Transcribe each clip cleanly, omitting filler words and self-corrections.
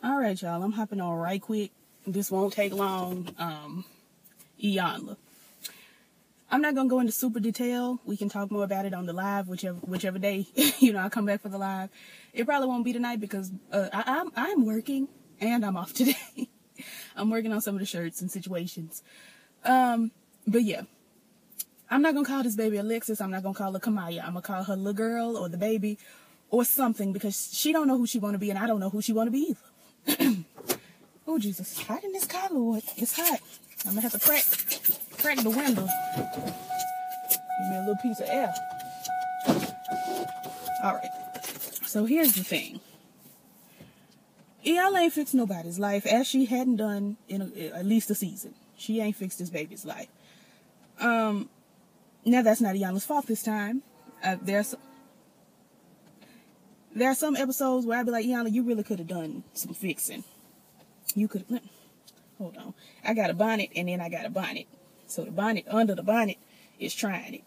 All right, y'all. I'm hopping on right quick. This won't take long. Iyanla. I'm not gonna go into super detail. We can talk more about it on the live, whichever day I come back for the live. It probably won't be tonight because I'm working and I'm off today. I'm working on some of the shirts and situations. But yeah, I'm not gonna call this baby Alexis. I'm not gonna call her Kamaya. I'm gonna call her little girl or the baby or something because she don't know who she want to be and I don't know who she want to be either. Oh Jesus, hot in this car, Lord. It's hot. I'm gonna have to crack the window. Give me a little piece of air. All right. So here's the thing. Iyanla ain't fixed nobody's life, as she hadn't done in at least a season. She ain't fixed this baby's life. Now that's not Iyanla's fault this time. There are some episodes where I'd be like, Iyanla, you really could have done some fixing. You could. Hold on. I got a bonnet and then I got a bonnet. So the bonnet under the bonnet is trying it.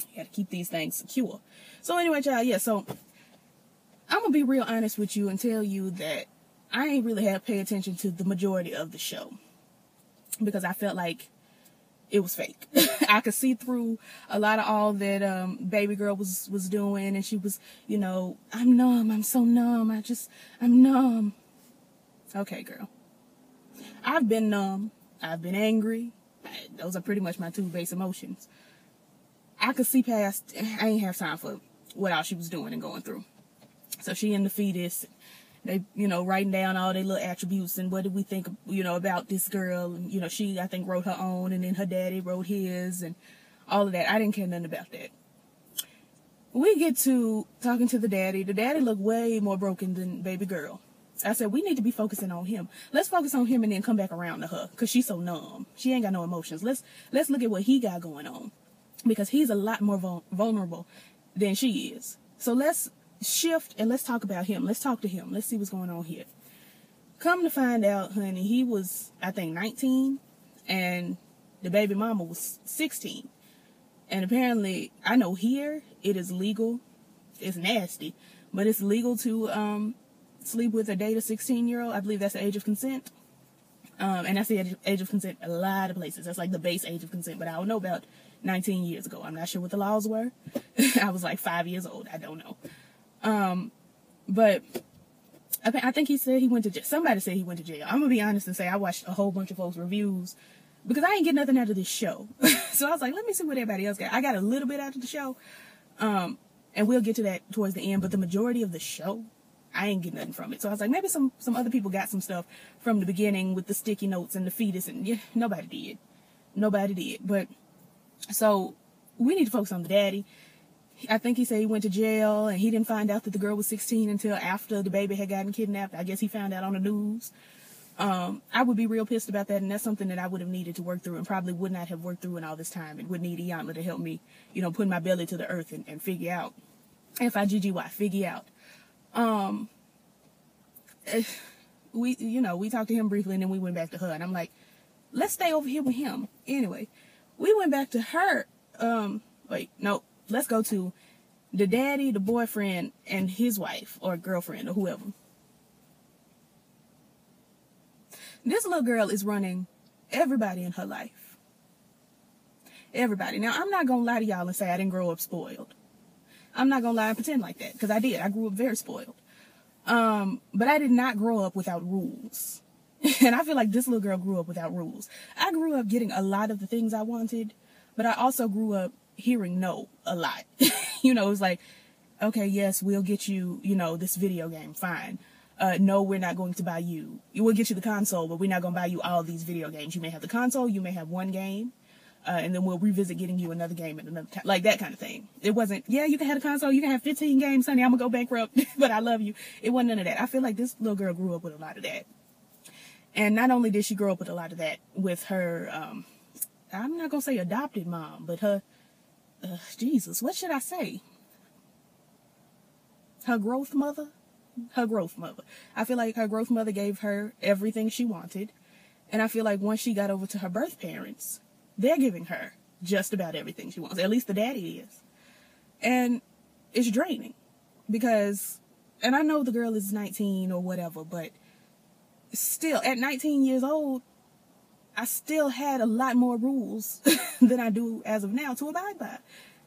You got to keep these things secure. So anyway, y'all, yeah, so I'm going to be real honest with you and tell you that I ain't really have paid attention to the majority of the show because I felt like it was fake. I could see through a lot of all that baby girl was doing, and she was, I'm numb, I'm so numb, I'm numb. Okay, girl. I've been numb. I've been angry. Those are pretty much my two base emotions. I could see past, I ain't have time for what all she was doing and going through. So she in the fetus, they, writing down all their little attributes and what did we think, about this girl. And, she, I think, wrote her own and then her daddy wrote his and all of that. I didn't care nothing about that. We get to talking to the daddy. The daddy looked way more broken than baby girl. I said, we need to be focusing on him. Let's focus on him and then come back around to her because she's so numb. She ain't got no emotions. Let's look at what he got going on because he's a lot more vulnerable than she is. So let's shift and let's talk about him. Let's talk to him. Let's see what's going on here. Come to find out, honey, he was, I think, 19 and the baby mama was 16. And apparently, I know here it is legal. It's nasty, but it's legal to sleep with or date a 16-year-old. I believe that's the age of consent. And that's the age of consent a lot of places. That's like the base age of consent. But I don't know about 19 years ago. I'm not sure what the laws were. I was like 5 years old. I don't know. But I think he said he went to jail. Somebody said he went to jail. I'm going to be honest and say I watched a whole bunch of folks' reviews because I ain't get nothing out of this show. So I was like, let me see what everybody else got. I got a little bit out of the show. And we'll get to that towards the end. But the majority of the show, I ain't get nothing from it. So I was like, maybe some other people got some stuff from the beginning with the sticky notes and the fetus. And yeah, nobody did. Nobody did. But so we need to focus on the daddy. I think he said he went to jail and he didn't find out that the girl was 16 until after the baby had gotten kidnapped. I guess he found out on the news. I would be real pissed about that. And that's something that I would have needed to work through and probably would not have worked through in all this time. And would need Iyanla to help me, put my belly to the earth and figure out. F-I-G-G-Y, figure out. We talked to him briefly and then we went back to her. And I'm like, let's stay over here with him. Anyway, we went back to her. Let's go to the daddy, the boyfriend, and his wife or girlfriend or whoever. This little girl is running everybody in her life. Everybody. Now, I'm not going to lie to y'all and say I didn't grow up spoiled. I'm not going to lie and pretend like that because I did. I grew up very spoiled. But I did not grow up without rules. And I feel like this little girl grew up without rules. I grew up getting a lot of the things I wanted, but I also grew up hearing no a lot. It was like, okay, yes, we'll get you, this video game. Fine. No, we're not going to buy you. We'll get you the console, but we're not going to buy you all these video games. You may have the console, you may have one game, and then we'll revisit getting you another game at another time. Like that kind of thing. It wasn't, yeah, you can have a console, you can have 15 games, honey, I'm going to go bankrupt, but I love you. It wasn't none of that. I feel like this little girl grew up with a lot of that. And not only did she grow up with a lot of that with her, I'm not going to say adopted mom, but her, Jesus, what should I say? Her growth mother? Her growth mother. I feel like her growth mother gave her everything she wanted. And I feel like once she got over to her birth parents, they're giving her just about everything she wants. At least the daddy is. And it's draining because And I know the girl is 19 or whatever, but still, at 19 years old, I still had a lot more rules than I do as of now to abide by.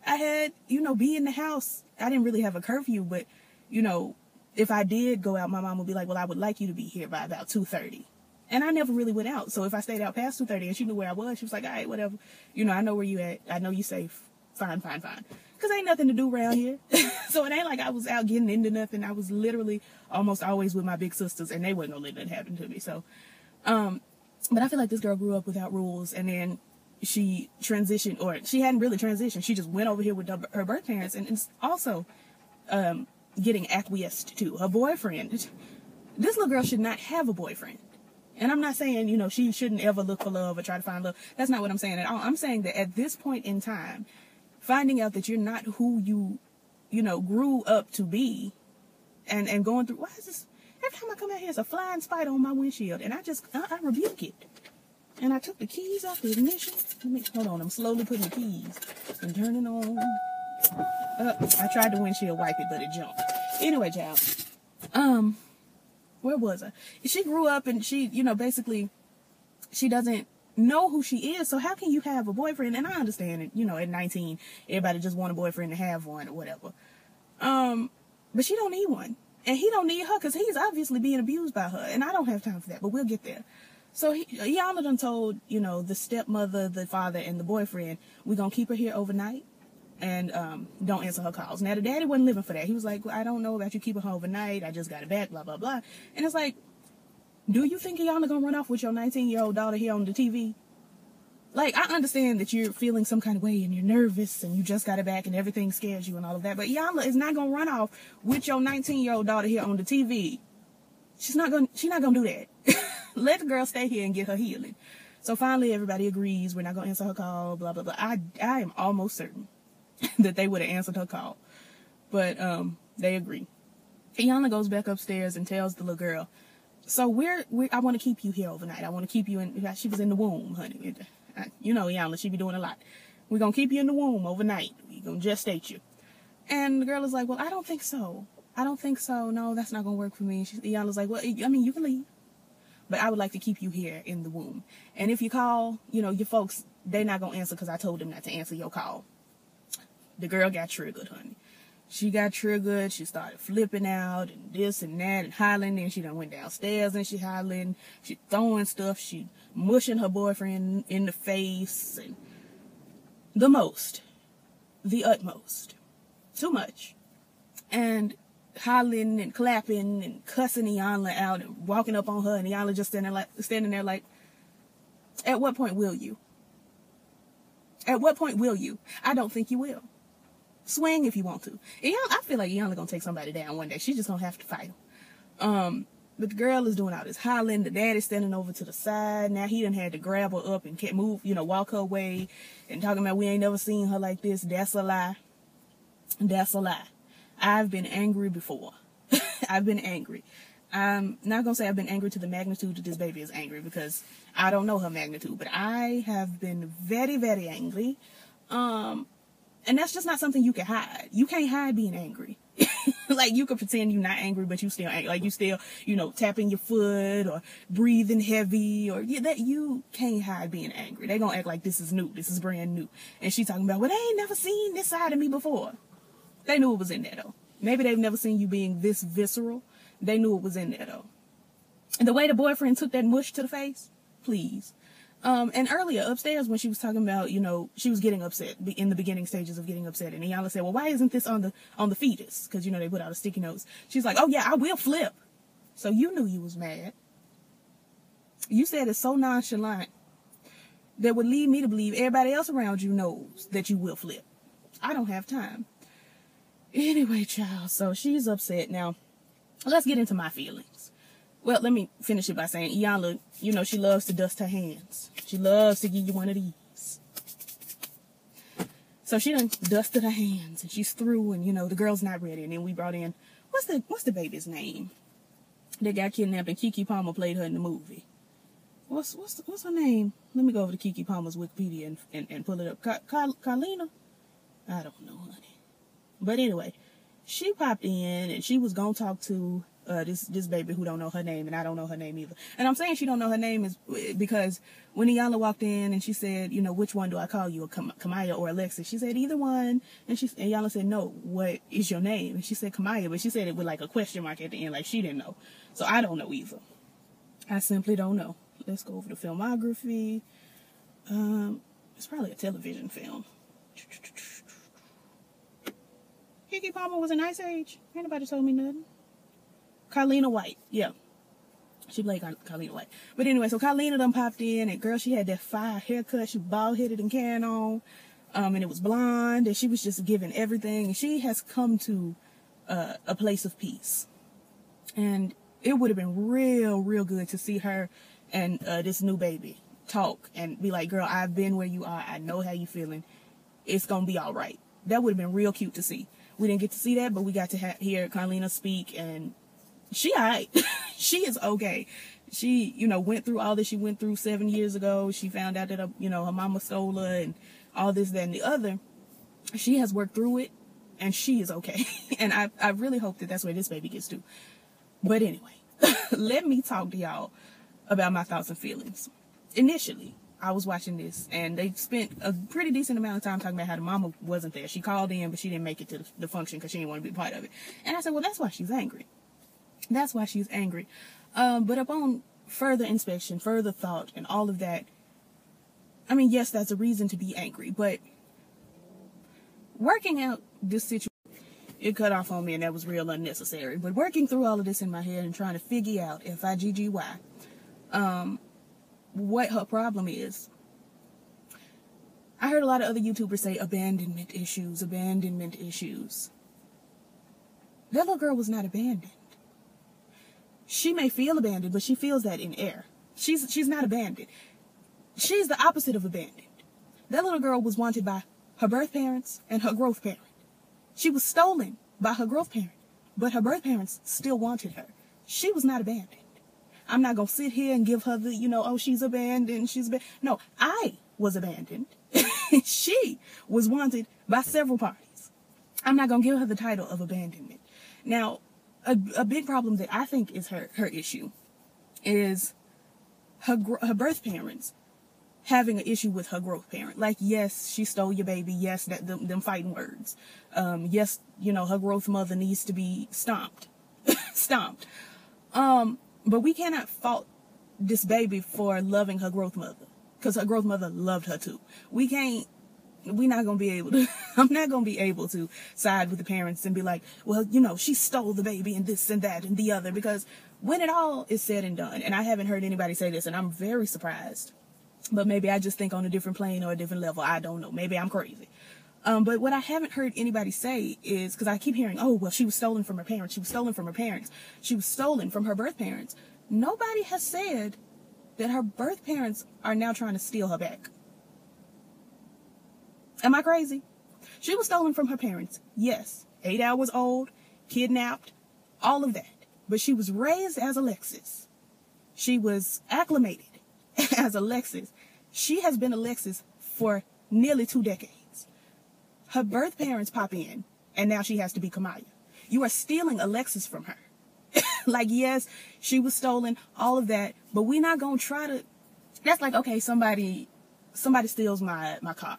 I had, be in the house. I didn't really have a curfew, but, if I did go out, my mom would be like, well, I would like you to be here by about 2:30. And I never really went out. So if I stayed out past 2:30 and she knew where I was, she was like, all right, whatever. I know where you at. I know you safe. Fine. Because ain't nothing to do around here. So it ain't like I was out getting into nothing. I was literally almost always with my big sisters, and they wasn't going to let nothing happen to me. So, but I feel like this girl grew up without rules, and then she transitioned, or she hadn't really transitioned. She just went over here with her birth parents, and it's also getting acquiesced to. Her boyfriend, this little girl should not have a boyfriend. And I'm not saying, she shouldn't ever look for love or try to find love. That's not what I'm saying at all. I'm saying that at this point in time, finding out that you're not who you, grew up to be, and going through, why is this, every time I come out here, it's a flying spider on my windshield, and I rebuke it. And I took the keys off the ignition. Hold on, I'm slowly putting the keys and turning on. I tried to windshield wipe it, but it jumped. Anyway, child, where was I? She grew up and she, basically, she doesn't know who she is. So how can you have a boyfriend? And I understand it, at 19, everybody just want a boyfriend to have one or whatever. But she don't need one. And he don't need her because he's obviously being abused by her. And I don't have time for that, but we'll get there. So Iyanla done told, the stepmother, the father, and the boyfriend, we're going to keep her here overnight. And don't answer her calls. Now, the daddy wasn't living for that. He was like, well, I don't know about you keeping her overnight. I just got it back, blah, blah, blah. And it's like, do you think Iyanla gonna run off with your 19-year-old daughter here on the TV? Like, I understand that you're feeling some kind of way and you're nervous and you just got it back and everything scares you and all of that. But Iyanla is not gonna run off with your 19-year-old daughter here on the TV. She's not gonna do that. Let the girl stay here and get her healing. So finally, everybody agrees. We're not gonna answer her call, blah, blah, blah. I am almost certain that they would have answered her call. But they agree. Iyanla goes back upstairs and tells the little girl, so I want to keep you here overnight. I want to keep you in, she was in the womb, honey. Iyanla, she be doing a lot. We're going to keep you in the womb overnight. We're going to gestate you. And the girl is like, well, I don't think so. No, that's not going to work for me. Iyanla's like, well, you can leave. But I would like to keep you here in the womb. And if you call, your folks, they're not going to answer because I told them not to answer your call. The girl got triggered, honey. She got triggered. She started flipping out and this and that and hollering. And she done went downstairs and she hollering. She throwing stuff. She mushing her boyfriend in the face. And the utmost. Too much. And hollering and clapping and cussing Iyanla out and walking up on her. And Iyanla just standing there like, at what point will you? At what point will you? I don't think you will. Swing if you want to. I feel like Iyanla gonna take somebody down one day. She's just gonna have to fight him. But the girl is doing all this hollering. The daddy's standing over to the side. Now he done had to grab her up and can't move, walk her away and talking about we ain't never seen her like this. That's a lie. That's a lie. I've been angry before. I've been angry. I'm not gonna say I've been angry to the magnitude that this baby is angry because I don't know her magnitude, but I have been very, very angry. And that's just not something you can hide. You can't hide being angry. Like, you can pretend you're not angry, but you still angry. Like, you still, tapping your foot or breathing heavy or that you can't hide being angry. They gonna act like this is new. This is brand new. And she talking about, well, they ain't never seen this side of me before. They knew it was in there, though. Maybe they've never seen you being this visceral. They knew it was in there, though. And the way the boyfriend took that mush to the face, please. And earlier upstairs when she was talking about, she was getting upset in the beginning stages of getting upset. And Iyanla said, well, why isn't this on the fetus? Because, they put out a sticky notes. She's like, oh yeah, I will flip. So you knew you was mad. You said it so nonchalant that would lead me to believe everybody else around you knows that you will flip. I don't have time. Anyway, child, so she's upset. Now, let's get into my feelings. Well, let me finish it by saying, Iyanla, she loves to dust her hands. She loves to give you one of these. So she done dusted her hands, and she's through, and, the girl's not ready. And then we brought in, what's the baby's name? That got kidnapped, and Keke Palmer played her in the movie. What's her name? Let me go over to Keke Palmer's Wikipedia and pull it up. KailahLaine? I don't know, honey. But anyway, she popped in and she was gonna talk to this baby who don't know her name, and I don't know her name either. And I'm saying she don't know her name is because when Iyanla walked in and she said, you know, which one do I call you, Kamaya or Alexis? She said either one, and Iyanla said, no, what is your name? And she said Kamaya, but she said it with like a question mark at the end, like she didn't know. So I don't know either. I simply don't know. Let's go over the filmography. It's probably a television film. Keke Palmer was an Ice Age. Ain't nobody told me nothing. KailahLaine White. Yeah. She played KailahLaine White. But anyway, so KailahLaine done popped in, and girl, she had that fire haircut. She was bald-headed and carrying on. And it was blonde, and she was just giving everything. And she has come to a place of peace. And it would have been real good to see her and this new baby talk and be like, girl, I've been where you are. I know how you feeling. It's going to be all right. That would have been real cute to see. We didn't get to see that, but we got to hear KailahLaine speak, and she all right. She is okay. She, you know, went through all that she went through 7 years ago. She found out that, you know, her mama stole her and all this, that, and the other. She has worked through it, and she is okay. And I really hope that that's where this baby gets to. But anyway, let me talk to y'all about my thoughts and feelings. Initially, I was watching this, and they spent a pretty decent amount of time talking about how the mama wasn't there. She called in, but she didn't make it to the function because she didn't want to be part of it. And I said, well, that's why she's angry. That's why she's angry. But upon further inspection, further thought, and all of that, I mean, yes, that's a reason to be angry. But working out this situation, it cut off on me, and that was real unnecessary. But working through all of this in my head and trying to figure out, F-I-G-G-Y, what her problem is. I heard a lot of other YouTubers say abandonment issues. That little girl was not abandoned. She may feel abandoned, but she feels that in air. She's not abandoned. She's the opposite of abandoned. That little girl was wanted by her birth parents and her growth parent. She was stolen by her growth parent, but her birth parents still wanted her. She was not abandoned. I'm not going to sit here and give her the, you know, oh, she's abandoned. No, I was abandoned. She was wanted by several parties. I'm not going to give her the title of abandonment. Now, a big problem that I think is her issue is her birth parents having an issue with her growth parent. Like, yes, she stole your baby. Yes, them fighting words. Yes, you know, her growth mother needs to be stomped. But we cannot fault this baby for loving her growth mother, because her growth mother loved her too. I'm not going to be able to side with the parents and be like, well, you know, she stole the baby and this and that and the other, because when it all is said and done, and I haven't heard anybody say this, and I'm very surprised, but maybe I just think on a different plane or a different level. I don't know. Maybe I'm crazy. But what I haven't heard anybody say is, because I keep hearing, oh, well, she was stolen from her parents. She was stolen from her parents. She was stolen from her birth parents. Nobody has said that her birth parents are now trying to steal her back. Am I crazy? She was stolen from her parents. Yes. 8 hours old, kidnapped, all of that. But she was raised as Alexis. She was acclimated as Alexis. She has been Alexis for nearly 2 decades. Her birth parents pop in, and now she has to be Kamaya. You are stealing Alexis from her. Like, yes, she was stolen, all of that, but we're not going to try to... That's like, okay, somebody steals my car.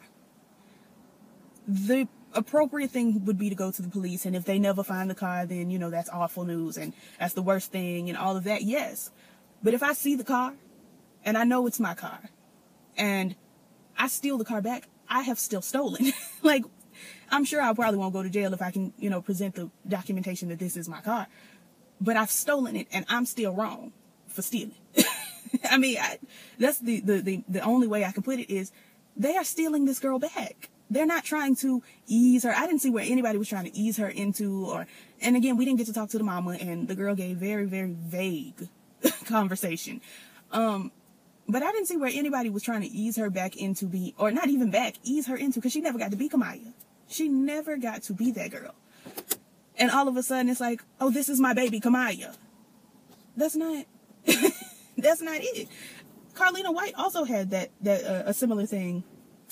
The appropriate thing would be to go to the police, and if they never find the car, then, you know, that's awful news, and that's the worst thing, and all of that, yes. But if I see the car, and I know it's my car, and I steal the car back, I have still stolen. Like, I'm sure I probably won't go to jail if I can, you know, present the documentation that this is my car. But I've stolen it, and I'm still wrong for stealing. I mean, that's the only way I can put it is they are stealing this girl back. They're not trying to ease her. I didn't see where anybody was trying to ease her into, and again, we didn't get to talk to the mama, and the girl gave very, very vague conversation. But I didn't see where anybody was trying to ease her back into or not even back, ease her into, because she never got to be Kamaya. She never got to be that girl. And all of a sudden, it's like, oh, this is my baby, Kamaya. That's not it. KailahLaine White also had a similar thing,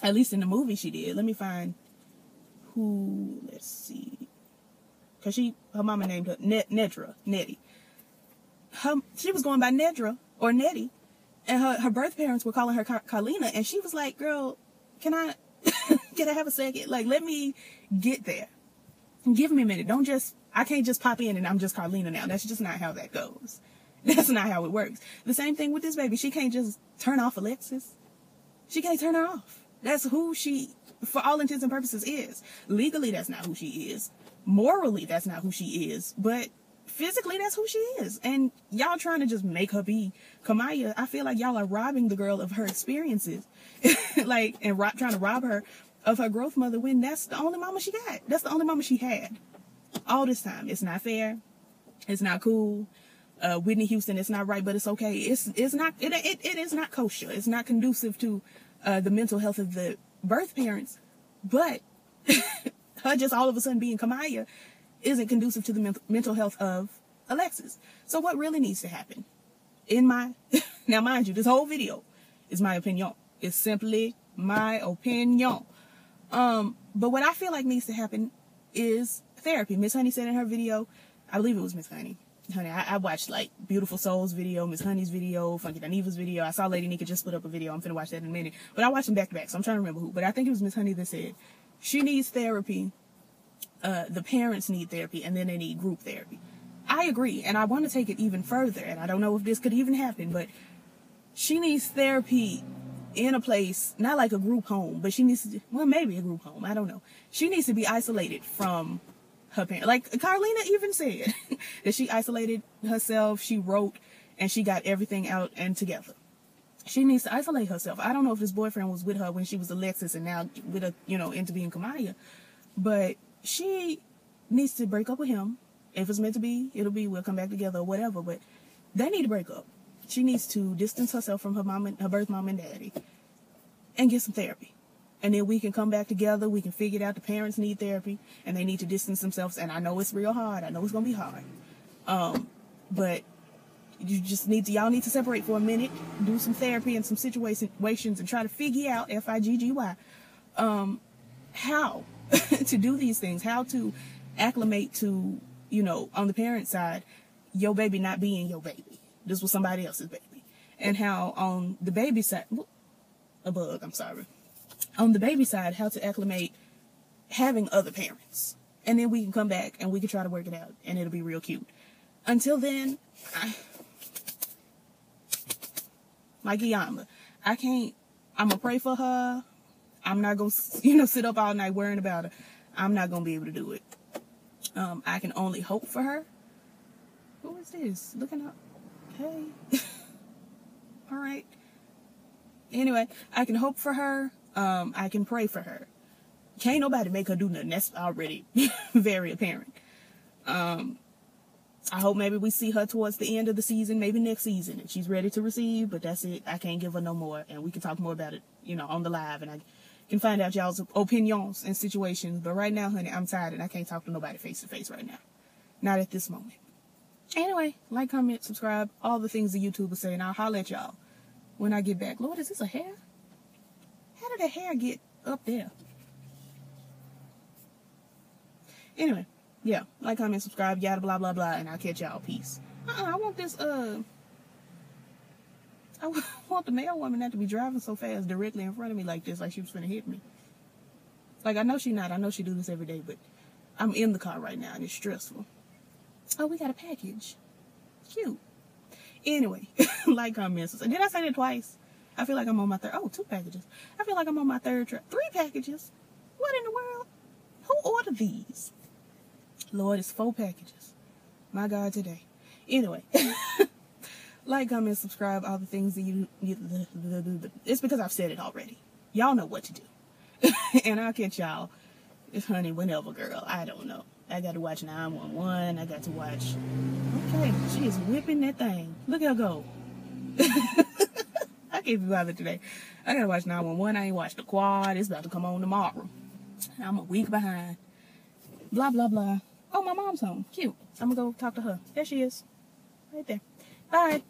at least in the movie she did. Let me find let's see. because her mama named her Nettie. She was going by Nedra or Nettie, and her birth parents were calling her KailahLaine, and she was like, girl, can I have a second? Like, let me get there. Give me a minute. I can't just pop in and I'm just KailahLaine now. That's just not how that goes. That's not how it works. The same thing with this baby. She can't just turn off Alexis. She can't turn her off. That's who she, for all intents and purposes, is. Legally, that's not who she is. Morally, that's not who she is. But physically, that's who she is. And y'all trying to just make her be Kamaya. I feel like y'all are robbing the girl of her experiences. Like, and trying to rob her of her growth mother when that's the only mama she got. That's the only mama she had. All this time. It's not fair. It's not cool. Whitney Houston, it's not right, but it's okay. It is not kosher. It's not conducive to the mental health of the birth parents. But her just all of a sudden being Kamaya isn't conducive to the mental health of Alexis. So what really needs to happen? Now mind you, this whole video is my opinion. It's simply my opinion. But what I feel like needs to happen is therapy. Miss Honey said in her video, I believe it was Miss Honey. Honey, I watched like Beautiful Souls video, Miss Honey's video, Funky Daniva's video. I saw Lady Nika just put up a video. I'm finna watch that in a minute. But I watched them back to back, so I'm trying to remember who. But I think it was Miss Honey that said she needs therapy. The parents need therapy, and then they need group therapy. I agree, and I want to take it even further, and I don't know if this could even happen, but she needs therapy in a place, not like a group home, but she needs to, well, maybe a group home. I don't know. She needs to be isolated from her parents. Like KailahLaine even said that she isolated herself, she wrote, and she got everything out and together. She needs to isolate herself. I don't know if this boyfriend was with her when she was Alexis and now with her, into being Kamaya, but she needs to break up with him. If it's meant to be, it'll be, we'll come back together or whatever, but they need to break up. She needs to distance herself from her birth mom and daddy and get some therapy. And then we can come back together. We can figure it out. The parents need therapy and they need to distance themselves. And I know it's real hard. I know it's going to be hard. But you just y'all need to separate for a minute, do some therapy and some situations and try to figure out, FIGGY, how to do these things, how to acclimate to, on the parent side, your baby not being your baby. This was somebody else's baby. And how on the baby side, on the baby side, how to acclimate having other parents. And then we can come back and we can try to work it out and it'll be real cute. Until then, like Iyanla, I'm going to pray for her. I'm not going to, sit up all night worrying about her. I'm not going to be able to do it. I can only hope for her. Who is this? Looking up. Hey. All right. Anyway, I can hope for her. I can pray for her. Can't nobody make her do nothing. That's already very apparent. I hope maybe we see her towards the end of the season, maybe next season, and she's ready to receive, but that's it. I can't give her no more, and we can talk more about it, on the live, and I can find out y'all's opinions and situations. But right now, honey, I'm tired, and I can't talk to nobody face to face right now. Not at this moment. Anyway, like, comment, subscribe, all the things the YouTubers say, and I'll holler at y'all when I get back. Lord, is this a hair? How did the hair get up there? Anyway, yeah, like, comment, subscribe, yada, blah, blah, blah, and I'll catch y'all. Peace. I want this, I want the male woman not to be driving so fast directly in front of me like this, like she was finna hit me. Like, I know she not. I know she do this every day, but I'm in the car right now, and it's stressful. Oh, we got a package. Cute. Anyway, like, comment, subscribe. Did I say that twice? I feel like I'm on my third. Oh, 2 packages. I feel like I'm on my third trip. 3 packages. What in the world? Who ordered these? Lord, it's 4 packages. My God, today. Anyway, like, comment, subscribe, all the things that it's because I've said it already. Y'all know what to do. And I'll catch y'all, honey, whenever, girl. I don't know. I got to watch 911. I got to watch. Okay, she is whipping that thing. Look at her go. I can't be bothered today. I got to watch 911. I ain't watched the quad. It's about to come on tomorrow. I'm a week behind. Blah, blah, blah. Oh, my mom's home. Cute. I'm going to go talk to her. There she is. Right there. Bye.